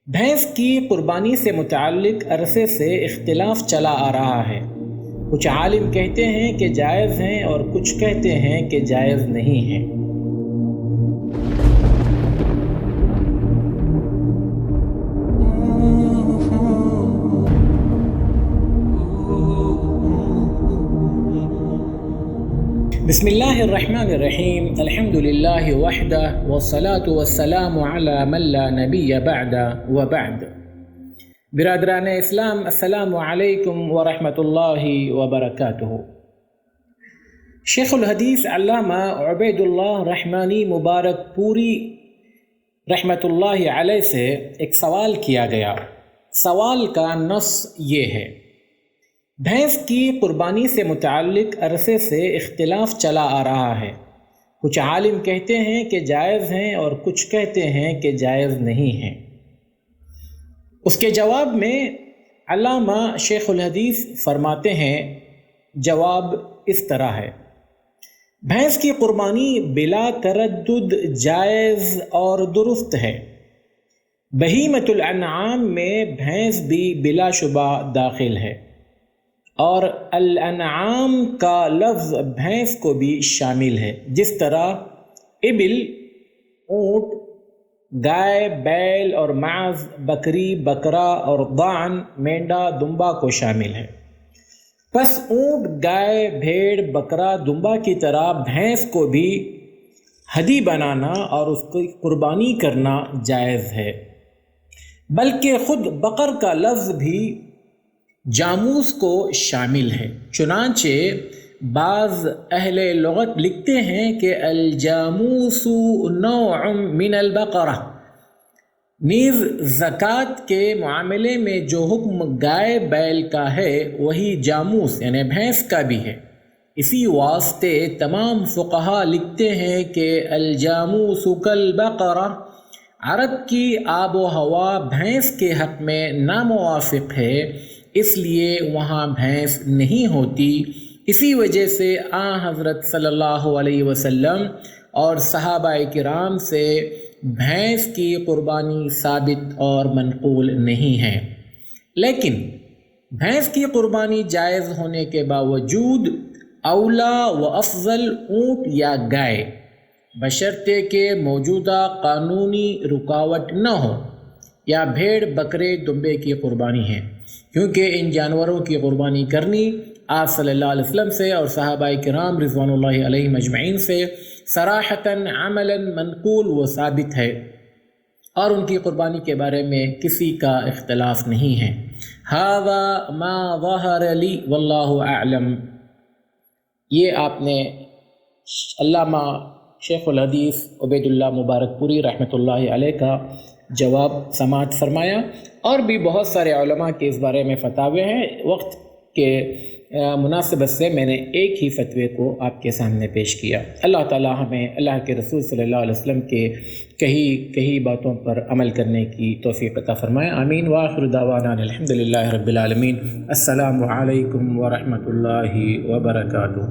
بھینس کی قربانی سے متعلق عرصے سے اختلاف چلا آ رہا ہے۔ کچھ عالم کہتے ہیں کہ جائز ہیں اور کچھ کہتے ہیں کہ جائز نہیں ہیں۔ بسم اللہ الرحمن الرحیم، الحمد للہ وحدہ والصلاة والسلام علی من لا نبی بعد وبعد۔ برادران اسلام، السلام علیکم ورحمۃ اللہ وبرکاتہ۔ شیخ الحدیث علامہ عبید اللہ رحمانی مبارک پوری رحمۃ اللہ علیہ سے ایک سوال کیا گیا۔ سوال کا نص یہ ہے: بھینس کی قربانی سے متعلق عرصے سے اختلاف چلا آ رہا ہے۔ کچھ عالم کہتے ہیں کہ جائز ہیں اور کچھ کہتے ہیں کہ جائز نہیں ہیں۔ اس کے جواب میں علامہ شیخ الحدیث فرماتے ہیں، جواب اس طرح ہے: بھینس کی قربانی بلا تردد جائز اور درست ہے۔ بہیمۃ الانعام میں بھینس بھی بلا شبہ داخل ہے، اور الانعام کا لفظ بھینس کو بھی شامل ہے، جس طرح ابل اونٹ، گائے بیل اور معز بکری بکرا اور ضان مینڈا دمبا کو شامل ہے۔ پس اونٹ گائے بھیڑ بکرا دمبا کی طرح بھینس کو بھی ہدی بنانا اور اس کی قربانی کرنا جائز ہے، بلکہ خود بقر کا لفظ بھی جاموس کو شامل ہے۔ چنانچہ بعض اہل لغت لکھتے ہیں کہ الجاموس نوع من البقرہ، نیز زکوٰۃ کے معاملے میں جو حکم گائے بیل کا ہے وہی جاموس یعنی بھینس کا بھی ہے۔ اسی واسطے تمام فقہا لکھتے ہیں کہ الجاموس کالبقرہ، عرب کی آب و ہوا بھینس کے حق میں ناموافق ہے، اس لیے وہاں بھینس نہیں ہوتی۔ اسی وجہ سے حضرت صلی اللہ علیہ وسلم اور صحابہ کرام سے بھینس کی قربانی ثابت اور منقول نہیں ہے، لیکن بھینس کی قربانی جائز ہونے کے باوجود اولا و افضل اونٹ یا گائے، بشرطے کہ موجودہ قانونی رکاوٹ نہ ہو، یا بھیڑ بکرے دمبے کی قربانی ہے، کیونکہ ان جانوروں کی قربانی کرنی آپ صلی اللہ علیہ وسلم سے اور صحابہ کرام رضوان اللہ علیہم اجمعین سے صراحتاً عملاً منقول و ثابت ہے، اور ان کی قربانی کے بارے میں کسی کا اختلاف نہیں ہے۔ ھذا ما ظہر لی واللہ اعلم۔ یہ آپ نے علامہ شیخ الحدیث عبید اللہ مبارک پوری رحمۃ اللہ علیہ کا جواب سماعت فرمایا، اور بھی بہت سارے علماء کے اس بارے میں فتاوے ہیں۔ وقت کے مناسبت سے میں نے ایک ہی فتوے کو آپ کے سامنے پیش کیا۔ اللہ تعالی ہمیں اللہ کے رسول صلی اللہ علیہ وسلم کے کئی باتوں پر عمل کرنے کی توفیق عطا فرمائے، آمین۔ وآخر دعوانا الحمد للہ رب العالمین۔ السلام علیکم ورحمۃ اللہ وبرکاتہ۔